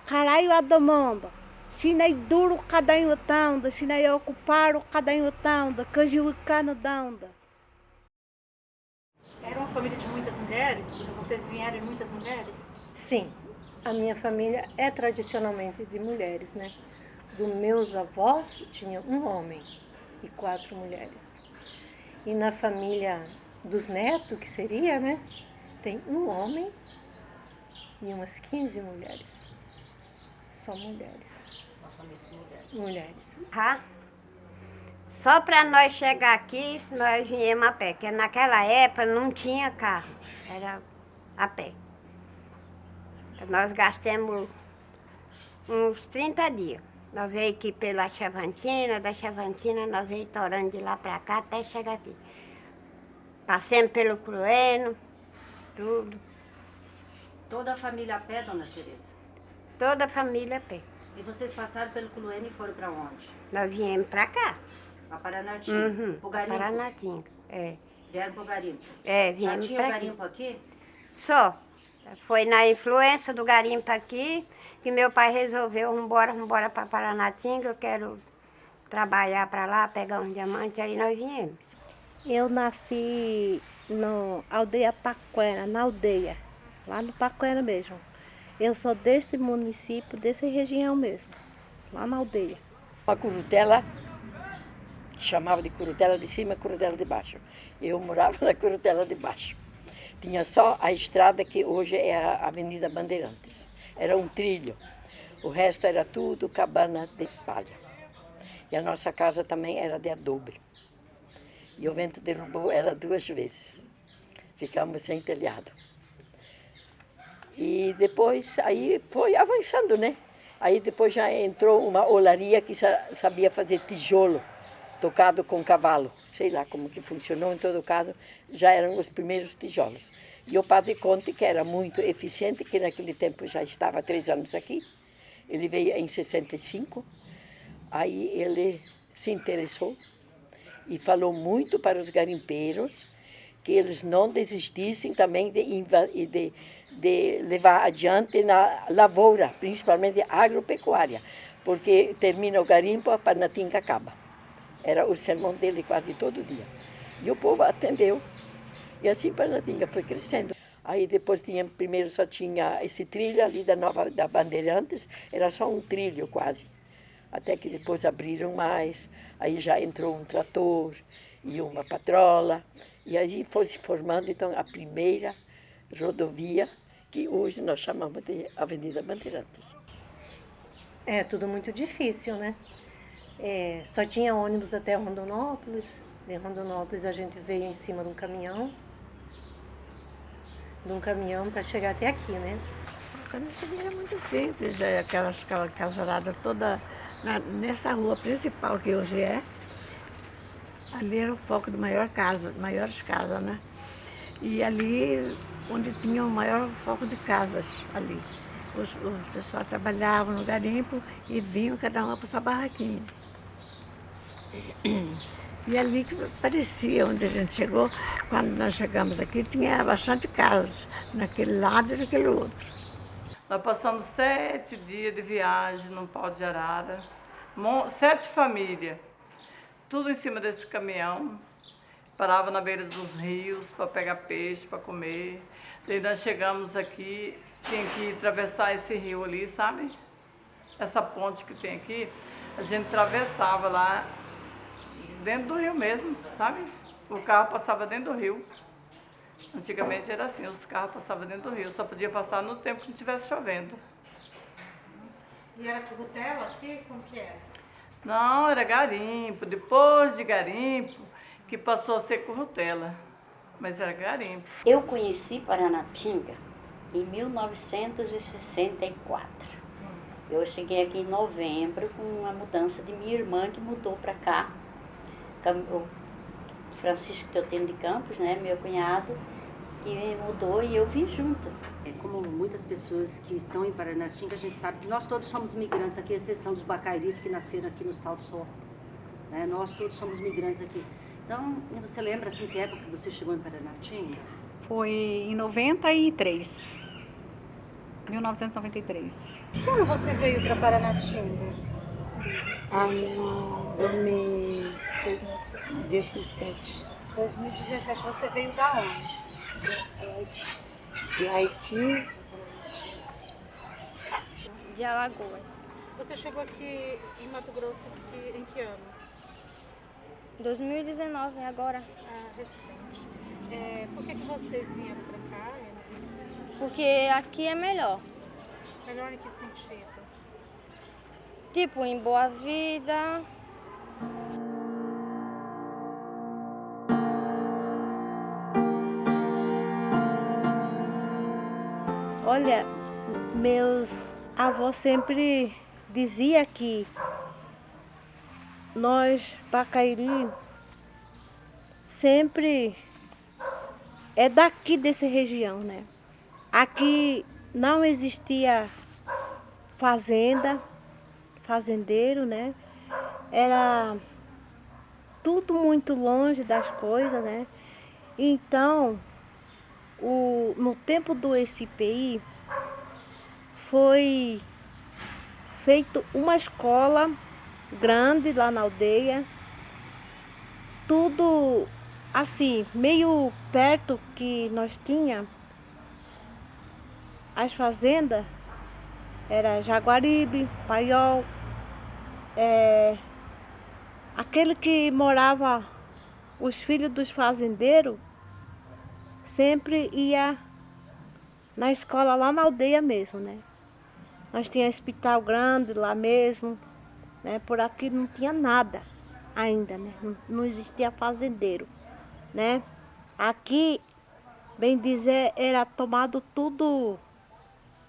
caralho a domanda. Chinai duro cadanho tanda, chinai ocuparo cadanho tanda, cajuicano danda. Era uma família de muitas mulheres? Vocês vieram em muitas mulheres? Sim, a minha família é tradicionalmente de mulheres, né? Dos meus avós tinha um homem e 4 mulheres. E na família dos netos, que seria, né? Tem um homem e umas 15 mulheres. Só mulheres. Uma família de mulheres. Mulheres. Só para nós chegar aqui, nós viemos a pé, porque naquela época não tinha carro, era a pé. Nós gastamos uns 30 dias. Nós veio aqui pela Chavantina, da Chavantina nós veio torando de lá para cá até chegar aqui. Passemos pelo Crueno, tudo. Toda a família a pé, dona Tereza? Toda a família a pé. E vocês passaram pelo Culuene e foram para onde? Nós viemos para cá. Para Paranatinga? Pro garimpo? Paranatinga, é. Vieram pro garimpo? É, Já viemos tinha para o aqui. garimpo aqui? Só. Foi na influência do garimpo aqui que meu pai resolveu, vambora para Paranatinga, eu quero trabalhar para lá, pegar um diamante, aí nós viemos. Eu nasci na aldeia Paquera, na aldeia, lá no Paquera mesmo. Eu sou desse município, dessa região mesmo, lá na aldeia. Uma curutela, que chamava de curutela de cima e curutela de baixo. Eu morava na curutela de baixo. Tinha só a estrada que hoje é a Avenida Bandeirantes. Era um trilho. O resto era tudo cabana de palha. E a nossa casa também era de adobe. E o vento derrubou ela 2 vezes. Ficamos sem telhado. E depois, aí foi avançando, né? Aí depois já entrou uma olaria que sabia fazer tijolo, tocado com cavalo. Sei lá como que funcionou, em todo caso, já eram os primeiros tijolos. E o padre Conte, que era muito eficiente, que naquele tempo já estava há 3 anos aqui, ele veio em 65, aí ele se interessou e falou muito para os garimpeiros que eles não desistissem também de levar adiante na lavoura, principalmente agropecuária, porque termina o garimpo, a Paranatinga acaba. Era o sermão dele quase todo dia. E o povo atendeu. E assim Paranatinga foi crescendo. Aí depois primeiro só tinha esse trilho ali da Bandeirantes, era só um trilho quase. Até que depois abriram mais, aí já entrou um trator e uma patrola. E aí foi se formando então a primeira rodovia, que hoje nós chamamos de Avenida Bandeirantes. É tudo muito difícil, né? Só tinha ônibus até Rondonópolis. De Rondonópolis a gente veio em cima de um caminhão para chegar até aqui, né? Quando eu cheguei era muito simples, aquela casarada toda nessa rua principal que hoje é. Ali era o foco de maiores casas, né? E ali onde tinha o maior foco de casas ali. Os pessoal trabalhavam no garimpo e vinham cada uma para sua barraquinha. E ali que parecia, onde a gente chegou, quando nós chegamos aqui, tinha bastante casas, naquele lado e naquele outro. Nós passamos 7 dias de viagem num pau de arara, 7 famílias, tudo em cima desse caminhão. Parava na beira dos rios para pegar peixe, para comer. Daí nós chegamos aqui, tinha que atravessar esse rio ali, sabe? Essa ponte que tem aqui, a gente atravessava lá dentro do rio mesmo, sabe? O carro passava dentro do rio. Antigamente era assim, os carros passavam dentro do rio, só podia passar no tempo que não estivesse chovendo. E era curutela aqui? Como que era? Não, era garimpo. Depois de garimpo, que passou a ser curutela. Mas era garimpo. Eu conheci Paranatinga em 1964. Eu cheguei aqui em novembro com uma mudança de minha irmã que mudou para cá. O Francisco Teotino de Campos, né, meu cunhado, que mudou e eu vim junto. Como muitas pessoas que estão em Paranatinga, a gente sabe que nós todos somos migrantes aqui, à exceção dos bacairis que nasceram aqui no Salto Sol. Né? Nós todos somos migrantes aqui. Então, você lembra assim que época que você chegou em Paranatinga? Foi em 93. 1993. Quando você veio para Paranatinga? Ano 2017. 2017. Você veio da onde? De Haiti, De Alagoas. Você chegou aqui em Mato Grosso em que ano? 2019, agora. Ah, recente. Por que vocês vieram para cá? Porque aqui é melhor. Melhor em que sentido? Tipo, em Boa Vida. Olha, meus avós sempre diziam que nós, Bacairi, sempre é daqui dessa região, né? Aqui não existia fazenda, fazendeiro, né? Era tudo muito longe das coisas, né? Então, no tempo do SPI, foi feito uma escola grande lá na aldeia, tudo assim, meio perto que nós tinha as fazendas, era Jaguaribe, Paiol, aquele que morava, os filhos dos fazendeiros, sempre ia na escola lá na aldeia mesmo, né? Nós tínhamos hospital grande lá mesmo, né? Por aqui não tinha nada ainda, né? Não existia fazendeiro, né? Aqui, bem dizer, era tomado tudo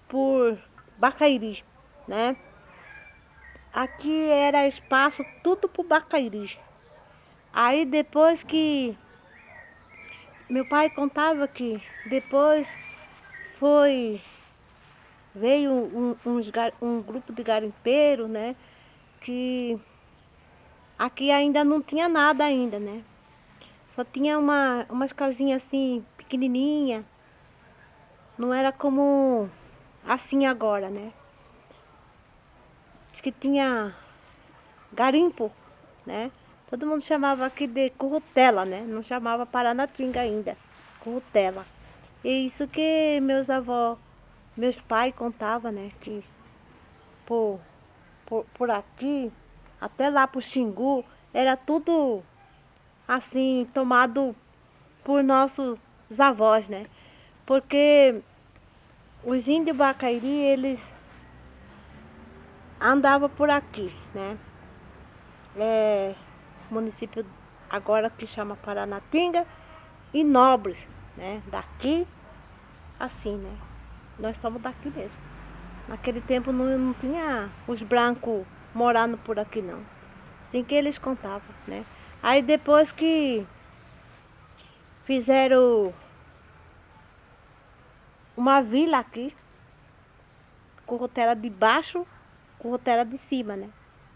por Bacairi, né? Aqui era espaço tudo por Bacairi. Aí depois que meu pai contava que depois veio um grupo de garimpeiros, né? Que aqui ainda não tinha nada ainda, né? Só tinha umas casinhas assim, pequenininha. Não era como assim agora, né? Diz que tinha garimpo, né? Todo mundo chamava aqui de currutela, né? Não chamava Paranatinga ainda, currutela. E isso que meus pais contavam, né? Que por aqui, até lá pro Xingu, era tudo assim, tomado por nossos avós, né? Porque os índios Bacairi, eles andavam por aqui, né? Município agora que chama Paranatinga e Nobres, né? Daqui, assim, né? Nós somos daqui mesmo. Naquele tempo não tinha os brancos morando por aqui, não. Assim que eles contavam, né? Aí depois que fizeram uma vila aqui, com rotela de baixo, com rotela de cima, né?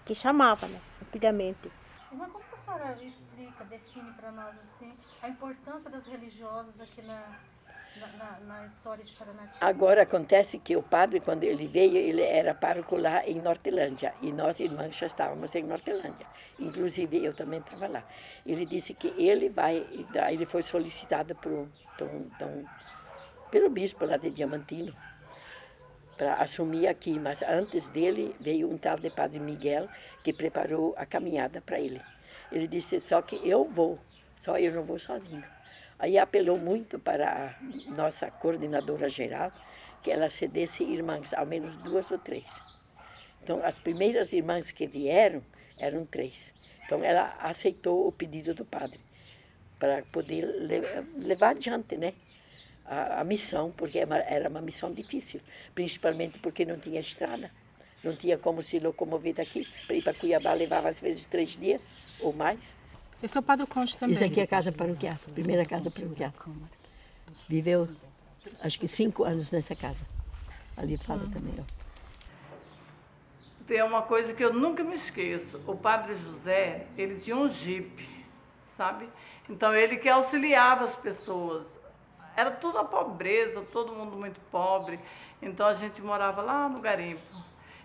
Que chamava, né? Antigamente. Irmã, como que a senhora explica, define para nós assim, a importância das religiosas aqui na história de Paranatinga? Agora acontece que o padre, quando ele veio, ele era pároco lá em Nortelândia, e nós irmãs já estávamos em Nortelândia, inclusive eu também estava lá. Ele disse que ele foi solicitado pelo bispo lá de Diamantino, para assumir aqui, mas antes dele veio um tal de Padre Miguel, que preparou a caminhada para ele. Ele disse, só que eu vou, só eu não vou sozinho. Aí apelou muito para a nossa coordenadora geral, que ela cedesse irmãs, ao menos 2 ou 3. Então, as primeiras irmãs que vieram eram 3. Então, ela aceitou o pedido do padre, para poder levar adiante, né? A missão, porque era uma missão difícil, principalmente porque não tinha estrada, não tinha como se locomover daqui. Para ir para Cuiabá levava às vezes 3 dias ou mais. Esse é o Padre Conde também. Isso aqui é a casa paroquial, primeira casa paroquial. Viveu, acho que 5 anos nessa casa. Ali fala também. Ó. Tem uma coisa que eu nunca me esqueço. O Padre José, ele tinha um jipe, sabe? Então ele que auxiliava as pessoas. era tudo a pobreza, todo mundo muito pobre. Então a gente morava lá no garimpo.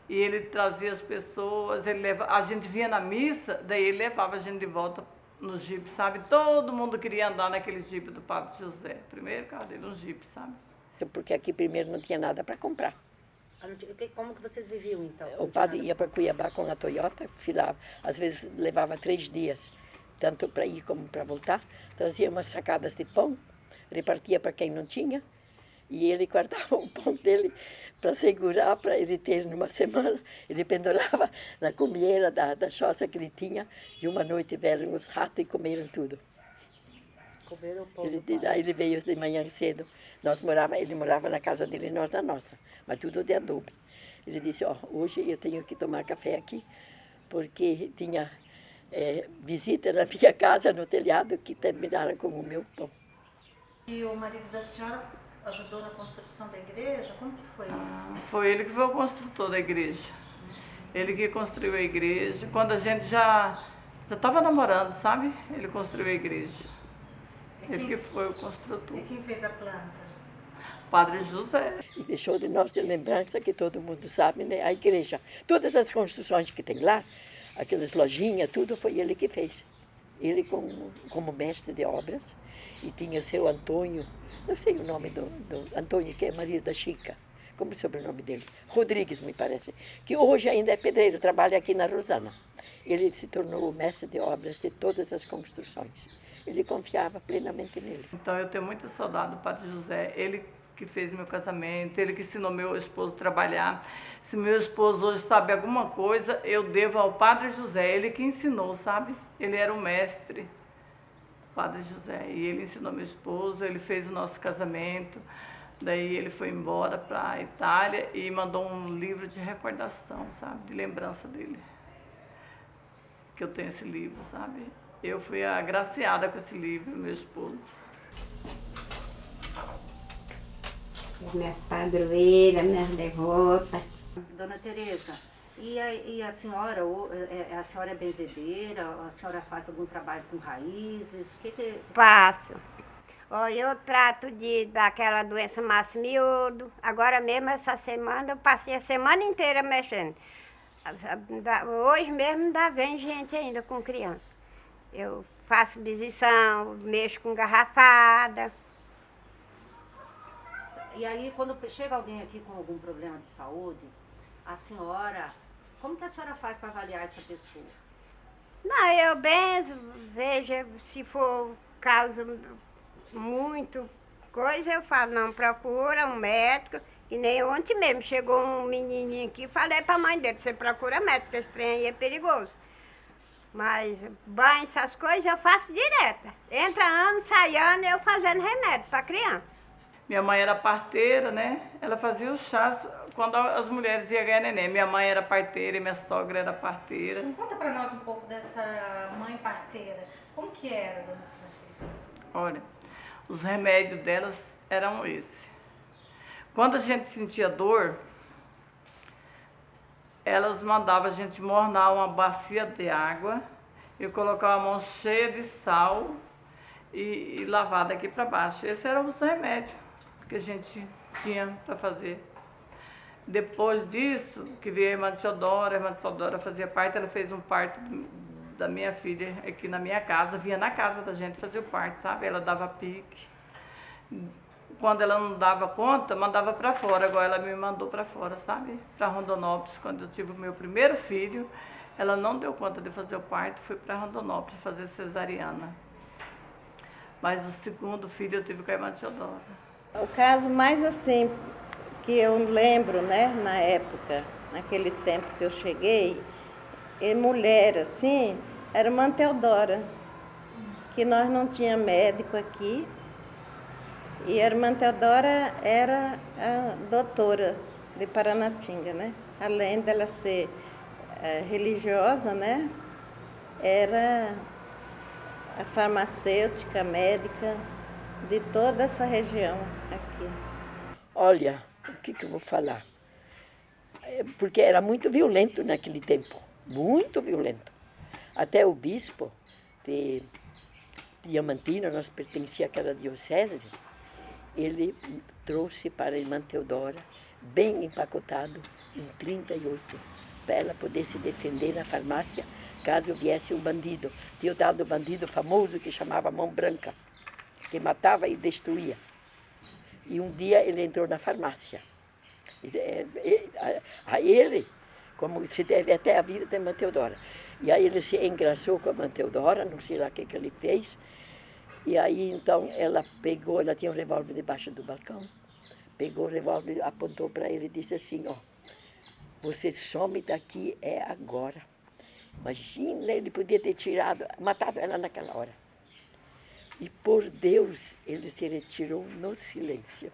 E ele trazia as pessoas, a gente vinha na missa, daí ele levava a gente de volta no jipe, sabe? Todo mundo queria andar naquele jipe do Padre José. Primeiro carro dele, um jipe, sabe? Porque aqui primeiro não tinha nada para comprar. Como que vocês viviam, então? O padre ia para Cuiabá com a Toyota, filava, às vezes levava 3 dias, tanto para ir como para voltar, trazia umas sacadas de pão, repartia para quem não tinha, e ele guardava o pão dele para segurar, para ele ter numa semana. Ele pendurava na comieira da choça que ele tinha, e uma noite vieram os ratos e comeram tudo. Comeram o pão. Daí ele veio de manhã cedo. Ele morava na casa dele, nós na nossa, mas tudo de adobe. Ele disse, hoje eu tenho que tomar café aqui, porque tinha visita na minha casa, no telhado, que terminaram com o meu pão. E o marido da senhora ajudou na construção da igreja? Como que foi isso? Foi ele que foi o construtor da igreja. Ele que construiu a igreja. Quando a gente já estava namorando, sabe? Ele construiu a igreja. Ele que foi o construtor. E quem fez a planta? Padre José. E deixou de nós de lembrança, que todo mundo sabe, né? A igreja. Todas as construções que tem lá, aquelas lojinhas, tudo foi ele que fez. Ele como mestre de obras. E tinha seu Antônio, não sei o nome do Antônio, que é marido da Chica. Como é o sobrenome dele? Rodrigues, me parece. Que hoje ainda é pedreiro, trabalha aqui na Rosana. Ele se tornou o mestre de obras de todas as construções. Ele confiava plenamente nele. Então eu tenho muita saudade do Padre José. Ele que fez meu casamento, ele que ensinou meu esposo a trabalhar. Se meu esposo hoje sabe alguma coisa, eu devo ao Padre José. Ele que ensinou, sabe? Ele era o mestre, Padre José. E ele ensinou meu esposo, ele fez o nosso casamento. Daí ele foi embora para a Itália e mandou um livro de recordação, sabe? De lembrança dele. Que eu tenho esse livro, sabe? Eu fui agraciada com esse livro, meu esposo. Minhas padroeiras, minhas devotas. Dona Tereza, e a senhora, a senhora é benzedeira? A senhora faz algum trabalho com raízes? Faço. Eu trato daquela doença massa miúdo. Agora mesmo, essa semana, eu passei a semana inteira mexendo. Hoje mesmo ainda vem gente ainda com criança. Eu faço visição, mexo com garrafada. E aí, quando chega alguém aqui com algum problema de saúde, a senhora, como que a senhora faz para avaliar essa pessoa? Não, eu benzo, vejo, se for caso muito coisa, eu falo, não, procura um médico. E nem ontem mesmo, chegou um menininho aqui, falei para a mãe dele, você procura médico, esse trem aí é perigoso. Mas banho, essas coisas, eu faço direto. Entra ano, sai ano, eu fazendo remédio para criança. Minha mãe era parteira, né? Ela fazia os chás quando as mulheres iam ganhar neném. Minha mãe era parteira e minha sogra era parteira. Conta para nós um pouco dessa mãe parteira. Como que era, dona Francisca? Olha, os remédios delas eram esses. Quando a gente sentia dor, elas mandavam a gente mornar uma bacia de água e colocar a mão cheia de sal e lavar daqui para baixo. Esses eram os remédios que a gente tinha para fazer. Depois disso, que veio a irmã Teodora fazia parte, ela fez um parto da minha filha aqui na minha casa, vinha na casa da gente fazer o parto, sabe? Ela dava pique. Quando ela não dava conta, mandava para fora. Agora ela me mandou para fora, sabe? Para Rondonópolis, quando eu tive o meu primeiro filho, ela não deu conta de fazer o parto, fui para Rondonópolis fazer cesariana. Mas o segundo filho eu tive com a irmã Teodora. O caso mais assim que eu lembro, né, na época, naquele tempo que eu cheguei, e mulher assim, era a irmã Teodora, que nós não tinha médico aqui. E a irmã Teodora era a doutora de Paranatinga, né? Além dela ser religiosa, né? Era a farmacêutica, médica de toda essa região aqui. Olha, o que eu vou falar? Porque era muito violento naquele tempo, muito violento. Até o bispo de Diamantina, nós pertencia àquela diocese, ele trouxe para a irmã Teodora, bem empacotado, em 38, para ela poder se defender na farmácia, caso viesse um bandido. Tinha o tal do bandido famoso que chamava Mão Branca, que matava e destruía. E um dia ele entrou na farmácia. A ele, como se deve até a vida da irmã Teodora. E aí ele se engraçou com a irmã Teodora, não sei lá o que ele fez. E aí então ela pegou, ela tinha um revólver debaixo do balcão, pegou o revólver, apontou para ele e disse assim, ó, você some daqui é agora. Imagina, ele podia ter matado ela naquela hora. E por Deus, ele se retirou no silêncio.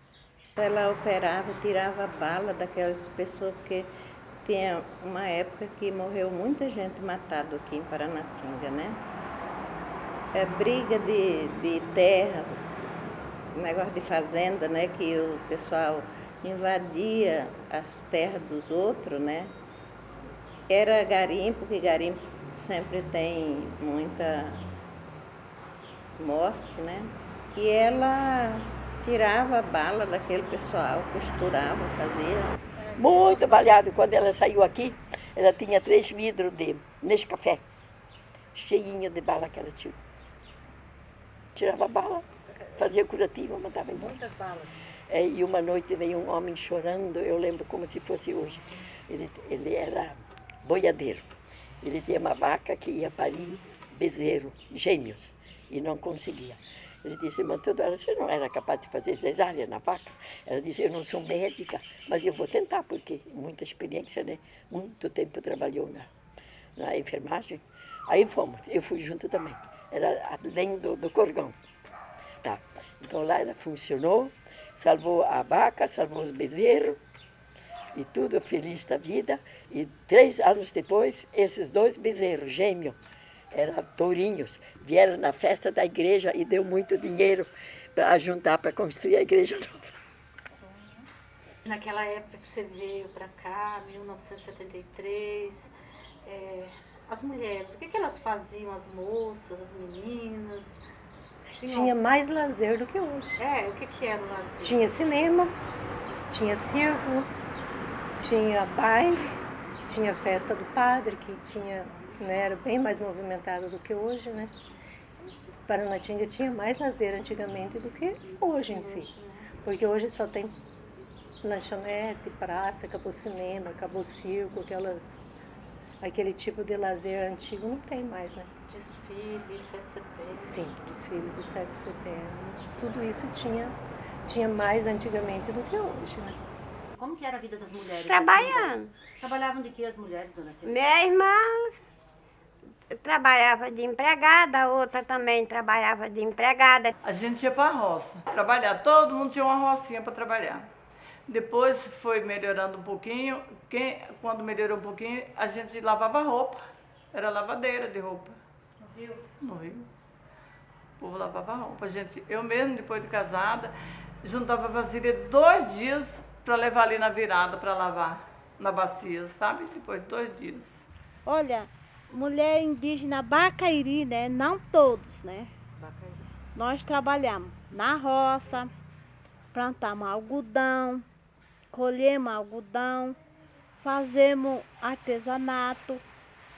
Ela operava, tirava bala daquelas pessoas, porque tinha uma época que morreu muita gente matada aqui em Paranatinga, né? Briga de terra, negócio de fazenda, né? Que o pessoal invadia as terras dos outros, né? Era garimpo, que garimpo sempre tem muita morte, né? E ela tirava a bala daquele pessoal, costurava, fazia. Muito baleado. Quando ela saiu aqui, ela tinha 3 vidros de Nescafé, cheinho de bala que ela tirou. Tirava a bala, fazia curativo, mandava embora. Muitas balas. E uma noite veio um homem chorando, eu lembro como se fosse hoje. Ele era boiadeiro. Ele tinha uma vaca que ia parir bezerro, gêmeos, e não conseguia. Ele disse, irmã Teodora, você não era capaz de fazer cesárea na vaca? Ela disse, eu não sou médica, mas eu vou tentar, porque muita experiência, né? Muito tempo trabalhou na enfermagem. Aí fomos, eu fui junto também. Era além do Corgão. Tá. Então lá ela funcionou, salvou a vaca, salvou os bezerros, e tudo feliz da vida. E 3 anos depois, esses 2 bezerros, gêmeos, eram tourinhos, vieram na festa da igreja e deu muito dinheiro para juntar para construir a igreja nova. Naquela época que você veio para cá, 1973, as mulheres, o que elas faziam, as moças, as meninas? Tinha mais lazer do que hoje. O que era o lazer? Tinha cinema, tinha circo, tinha baile, tinha festa do padre, que tinha, né, era bem mais movimentada do que hoje, né? Paranatinga tinha mais lazer antigamente do que hoje em si. Porque hoje só tem lanchonete, praça, acabou cinema, acabou circo, aquele tipo de lazer antigo não tem mais, né? Desfile, 7 de setembro. Sim, desfile de 7 de setembro. Tudo isso tinha mais antigamente do que hoje, né? Como que era a vida das mulheres? Trabalhando. Trabalhavam de que as mulheres, dona Tia? Minha irmã trabalhava de empregada, a outra também trabalhava de empregada. A gente ia para a roça trabalhar, todo mundo tinha uma rocinha para trabalhar. Depois foi melhorando um pouquinho, quando melhorou um pouquinho, a gente lavava roupa, era lavadeira de roupa. No Rio? No Rio. O povo lavava roupa. Eu mesmo, depois de casada, juntava vasilha 2 dias para levar ali na virada para lavar na bacia, sabe? Depois de 2 dias. Olha, mulher indígena Bacairi, né? Não todos, né? Bacairi. Nós trabalhamos na roça, plantamos algodão, colhemos algodão, fazemos artesanato,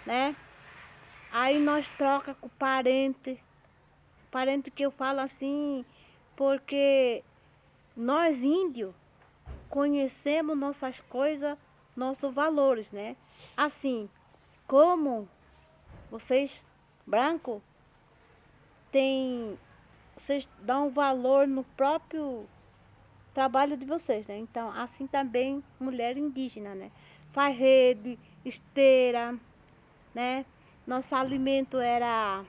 né? Aí nós troca com parente que eu falo assim, porque nós índios conhecemos nossas coisas, nossos valores, né? Assim, como vocês, branco, vocês dão valor no próprio trabalho de vocês, né? Então, assim também mulher indígena, né? Faz rede, esteira, né? Nosso alimento era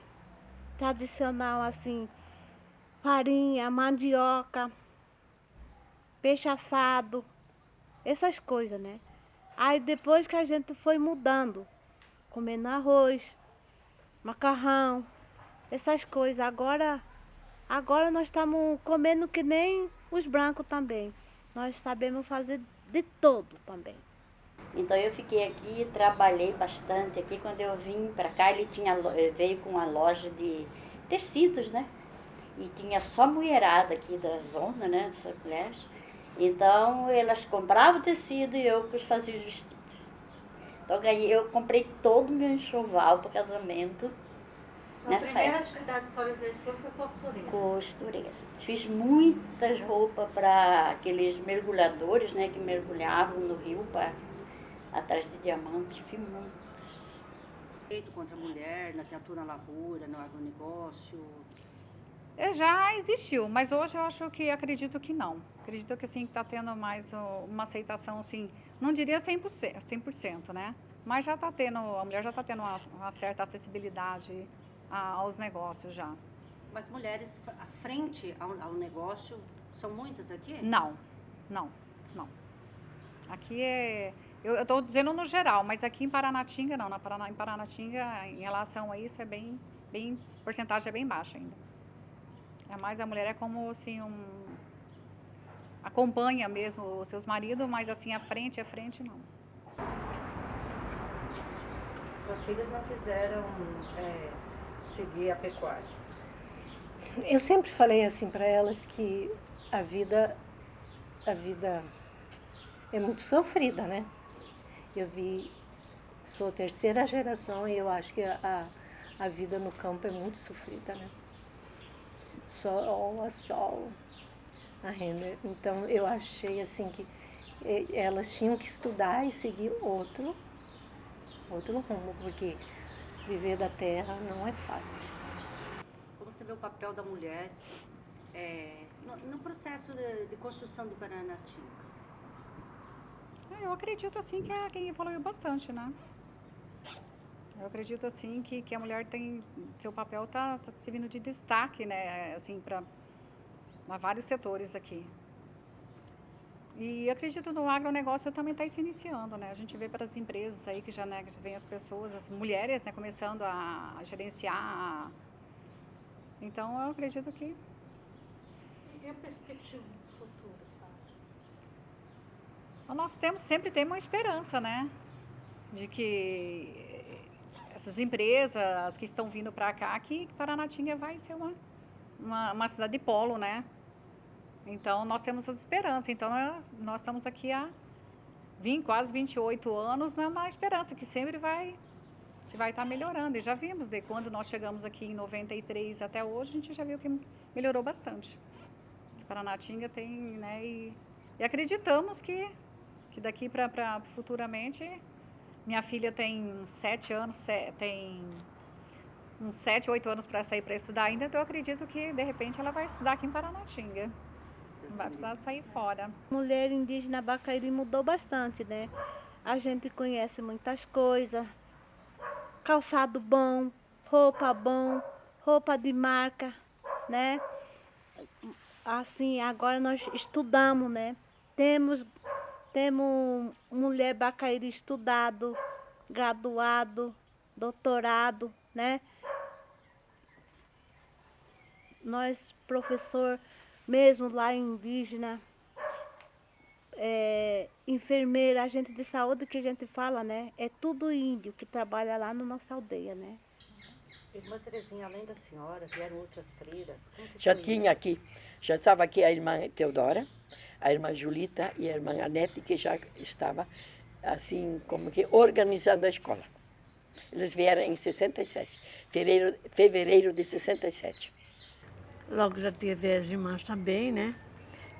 tradicional, assim, farinha, mandioca, peixe assado, essas coisas, né? Aí depois que a gente foi mudando, comendo arroz, macarrão, essas coisas. Agora nós estamos comendo que nem os brancos também. Nós sabemos fazer de todo também. Então eu fiquei aqui, trabalhei bastante aqui. Quando eu vim para cá, ele veio com uma loja de tecidos, né? e tinha só mulherada aqui da zona, né, dessas mulheres. Então, elas compravam o tecido e eu que fazia os vestidos. Então, eu comprei todo o meu enxoval para o casamento. A primeira atividade que a senhora exerceu foi costureira? Costureira. Fiz muitas roupas para aqueles mergulhadores, né, que mergulhavam no rio atrás de diamante. Fiz muitas. Direito contra a mulher, na atua na lavoura, no agronegócio. Já existiu, mas hoje eu acredito que não. Acredito que assim está tendo mais uma aceitação, assim, não diria 100%, né? Mas já está tendo, a mulher já está tendo uma certa acessibilidade aos negócios já. Mas mulheres à frente ao negócio, são muitas aqui? Não. Aqui eu estou dizendo no geral, mas aqui em Paranatinga não. Em Paranatinga, em relação a isso, porcentagem é bem baixa ainda. Mas a mulher é como assim, acompanha mesmo os seus maridos, mas assim, à frente não. Suas filhas não quiseram seguir a pecuária? Eu sempre falei assim para elas que a vida é muito sofrida, né? Sou terceira geração e eu acho que a vida no campo é muito sofrida, né? Sol a sol, a renda. Então eu achei assim que elas tinham que estudar e seguir outro rumo, porque viver da terra não é fácil. Como você vê o papel da mulher no processo de construção do Paranatinga? Eu acredito assim que quem evoluiu bastante, né? Eu acredito assim que a mulher tem, seu papel tá servindo de destaque, né? Assim, para vários setores aqui. E acredito no agronegócio também está se iniciando, né? A gente vê para as empresas aí que já, né, que vem as pessoas, as mulheres, né, começando a gerenciar. Então eu acredito que... E a perspectiva futura? Nós sempre temos uma esperança, né? De que essas empresas que estão vindo para cá, que Paranatinga vai ser uma cidade de polo, né? Então, nós temos essa esperança. Então, nós estamos aqui há quase 28 anos na esperança que sempre vai estar melhorando. E já vimos, de quando nós chegamos aqui em 93 até hoje, a gente já viu que melhorou bastante. Paranatinga tem, né? E acreditamos que daqui para futuramente... Minha filha tem 7 anos, tem uns 7, 8 anos para sair para estudar ainda, então eu acredito que, de repente, ela vai estudar aqui em Paranatinga. Não vai precisar sair fora. Mulher indígena Bacairi mudou bastante, né? A gente conhece muitas coisas, calçado bom, roupa de marca, né? Assim, agora nós estudamos, né? Temos mulher Bacairi estudado, graduado, doutorado, né? Nós, professor, mesmo lá indígena, enfermeira, agente de saúde que a gente fala, né? É tudo índio que trabalha lá na nossa aldeia, né? Irmã Terezinha, além da senhora, vieram outras freiras? Já tinha aqui, já estava aqui a irmã Teodora, a irmã Julita e a irmã Anete, que já estava, assim, como que organizando a escola. Eles vieram em 67, fevereiro de 67. Logo já teve as irmãs também, né?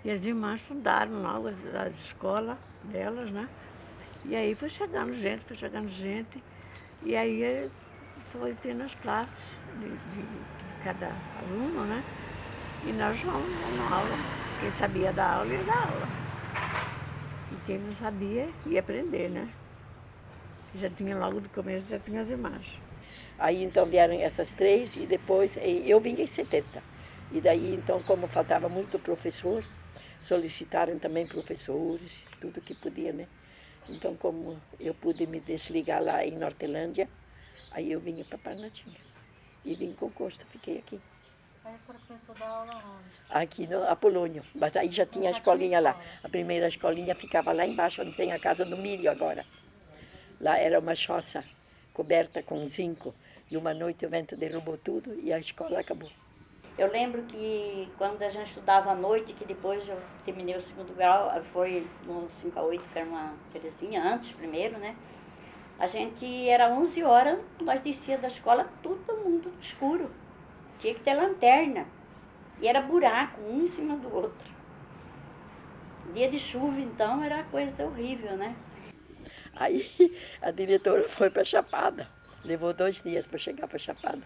E as irmãs fundaram logo as escolas delas, né? E aí foi chegando gente. E aí foi tendo as classes de cada aluno, né? E nós vamos dando aula. Quem sabia dar aula, ia dar aula. E quem não sabia, ia aprender, né? Já tinha logo do começo, já tinha as irmãs. Aí então vieram essas 3 e depois eu vim em 70. E daí então, como faltava muito professor, solicitaram também professores, tudo que podia, né? Então, como eu pude me desligar lá em Nortelândia, aí eu vim para Paranatinga. E vim com Costa, fiquei aqui. Aí a senhora começou a dar aula onde? Aqui no Apolônio, mas aí já tinha a escolinha lá. A primeira escolinha ficava lá embaixo, onde tem a Casa do Milho agora. Lá era uma choça coberta com zinco. E uma noite o vento derrubou tudo e a escola acabou. Eu lembro que quando a gente estudava à noite, que depois eu terminei o segundo grau, foi no 5 a 8, que era uma Terezinha, antes primeiro, né? A gente, era 11 horas, nós descia da escola, todo mundo escuro. Tinha que ter lanterna. E era buraco, um em cima do outro. Dia de chuva, então, era coisa horrível, né? Aí a diretora foi para Chapada. Levou 2 dias para chegar para Chapada.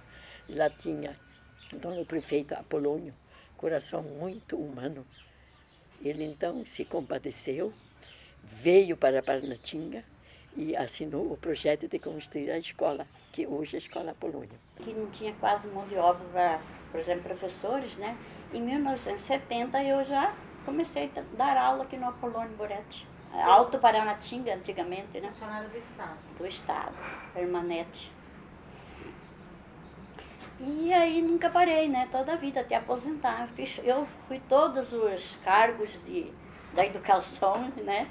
E lá tinha então o prefeito Apolônio, coração muito humano. Ele então se compadeceu, veio para Paranatinga e assinou o projeto de construir a escola, que hoje é a Escola Apolônio. Que não tinha quase mão de obra para, por exemplo, professores, né? Em 1970 eu já comecei a dar aula aqui no Apolônio Boretti. Alto Paranatinga, antigamente, né? Funcionário do Estado. Do Estado, permanente. E aí nunca parei, né? Toda a vida, até aposentar. Eu fui todos os cargos da educação, né?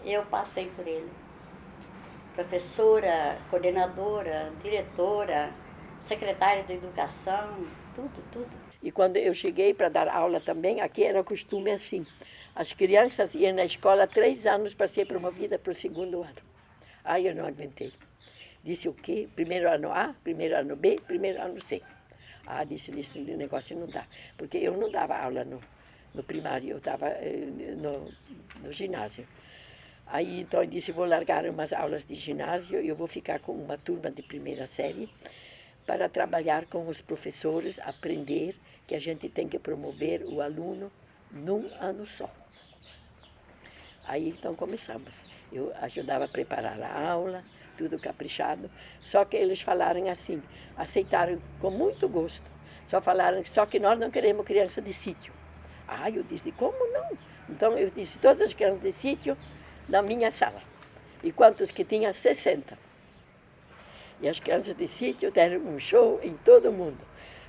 Eu passei por ele. Professora, coordenadora, diretora, secretária de educação, tudo. E quando eu cheguei para dar aula também, aqui era costume assim. As crianças iam na escola 3 anos para ser promovida para o 2º ano. Aí eu não aguentei. Disse o quê? Primeiro ano A, primeiro ano B, primeiro ano C. Disse, esse negócio não dá. Porque eu não dava aula no primário, eu estava no ginásio. Aí então eu disse, vou largar umas aulas de ginásio e eu vou ficar com uma turma de 1ª série para trabalhar com os professores, aprender que a gente tem que promover o aluno num ano só. Aí então começamos. Eu ajudava a preparar a aula, tudo caprichado, só que eles falaram assim, aceitaram com muito gosto, só falaram só que nós não queremos criança de sítio. Eu disse, como não? Então eu disse, todas as crianças de sítio na minha sala. E quantos que tinha? 60. E as crianças de sítio deram um show em todo mundo.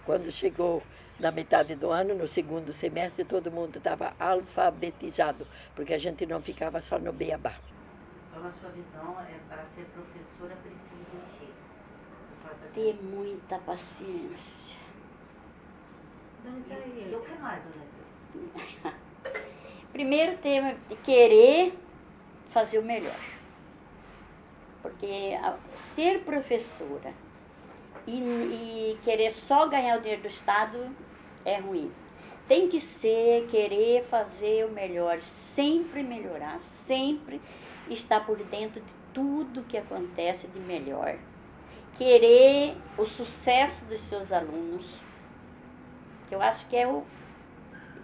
Quando chegou na metade do ano, no 2º semestre, todo mundo estava alfabetizado, porque a gente não ficava só no beabá. Então, na sua visão, para ser professora precisa de quê? Ter muita paciência. Dona Isaías. E o que mais, dona Isaías? Primeiro, querer fazer o melhor. Porque ser professora e querer só ganhar o dinheiro do Estado é ruim. Tem que querer fazer o melhor, sempre melhorar, sempre estar por dentro de tudo que acontece de melhor. Querer o sucesso dos seus alunos. Eu acho que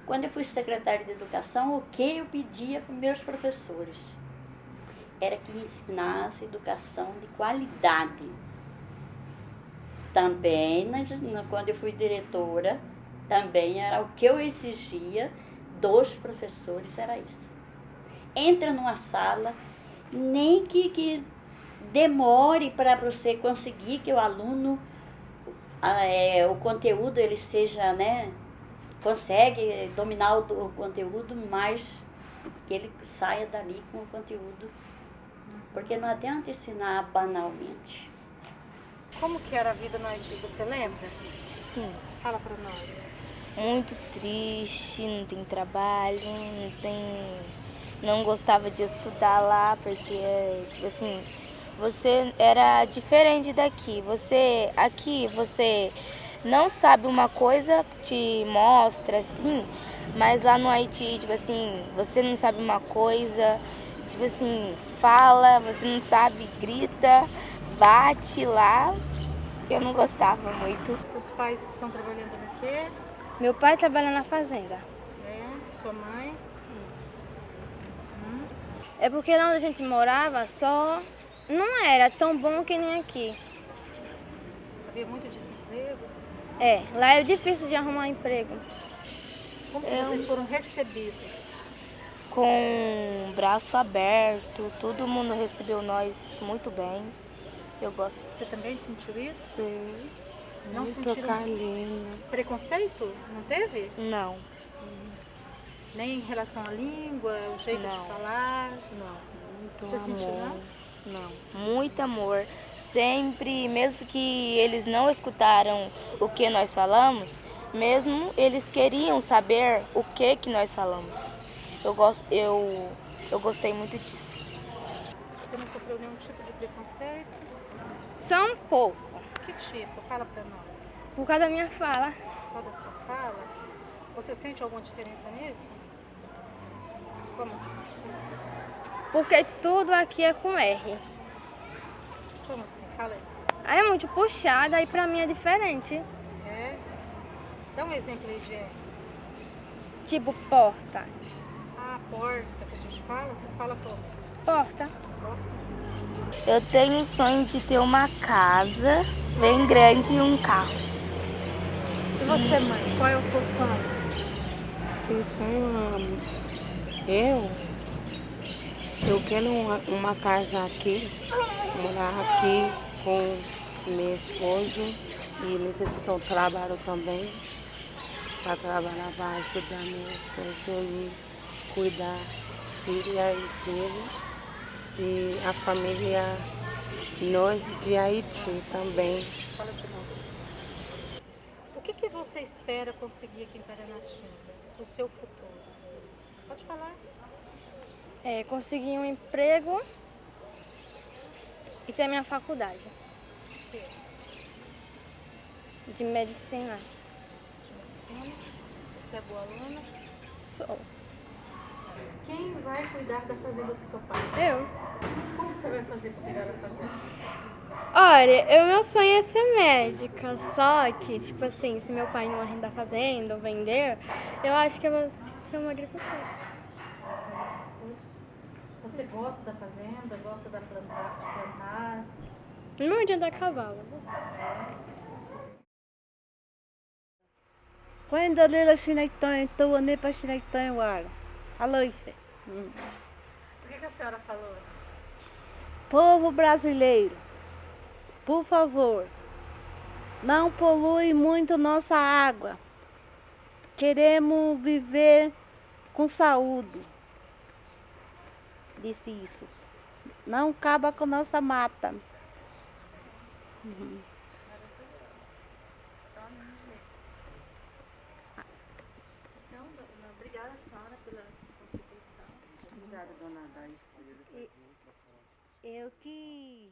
quando eu fui secretária de Educação, o que eu pedia para os meus professores? Era que ensinasse educação de qualidade. Também, quando eu fui diretora, também era o que eu exigia dos professores, era isso. Entra numa sala, nem que demore para você conseguir que o aluno, o conteúdo, ele seja, né, consegue dominar o conteúdo, mas que ele saia dali com o conteúdo. Porque não adianta ensinar banalmente. Como que era a vida no Haiti, você lembra? Sim. Fala para nós. Muito triste, não tem trabalho, não gostava de estudar lá, porque, tipo assim, você era diferente daqui. Aqui você não sabe uma coisa, te mostra assim, mas lá no Haiti, tipo assim, você não sabe uma coisa, tipo assim, fala, você não sabe, grita, bate lá. Eu não gostava muito. Seus pais estão trabalhando no quê? Meu pai trabalha na fazenda. Sua mãe? É porque lá onde a gente morava não era tão bom que nem aqui. Havia muito desemprego? Lá é difícil de arrumar emprego. Como que vocês foram recebidos? Com o braço aberto, todo mundo recebeu nós muito bem. Eu gosto disso. Você também sentiu isso? Sim. Não muito sentiram carinho. preconceito? Não teve? Não. Nem em relação à língua, o jeito de falar? Não. Muito Você amor. sentiu, Não. Muito amor. Sempre, mesmo que eles não escutaram o que nós falamos, mesmo eles queriam saber o que nós falamos. Eu gostei muito disso. Você não sofreu nenhum tipo de preconceito? Só um pouco, Que tipo? Fala pra nós. por causa da minha fala. Qual da sua fala? Você sente alguma diferença nisso? Como assim? Porque tudo aqui é com R. Como assim? Fala aí. Aí é muito puxado, aí pra mim é diferente. É? Dá um exemplo aí de R. Tipo porta. Ah, porta que a gente fala? Vocês falam como? Porta. Eu tenho o sonho de ter uma casa bem grande e um carro. E você, mãe? Qual é o seu sonho? Sim, sonho. Eu quero uma casa aqui, morar aqui com meu esposo e necessito um trabalho também para trabalhar, para ajudar meu esposo e cuidar filha e filho e a família, nós de Haiti também. Fala de novo. O que você espera conseguir aqui em Paranatinga, para o seu futuro? Pode falar. É, conseguir um emprego e ter minha faculdade. De medicina. Medicina. Você é boa aluna? Sou. Quem vai cuidar da fazenda do seu pai? Eu. Como você vai fazer para cuidar da fazenda? Olha, meu sonho é ser médica, só que, tipo assim, se meu pai não arrendar fazenda ou vender, eu acho que eu vou ser uma agricultora. Você gosta da fazenda? Gosta de plantar? Não adianta cavalo. Quando ele chineitonho, tua nem para chineitonho agora. Alô, isso. O que a senhora falou? Povo brasileiro, por favor, não polui muito nossa água. Queremos viver com saúde. Disse isso. Não acaba com nossa mata. Então, obrigada a senhora pela contribuição. Obrigada, dona Darcy. Eu que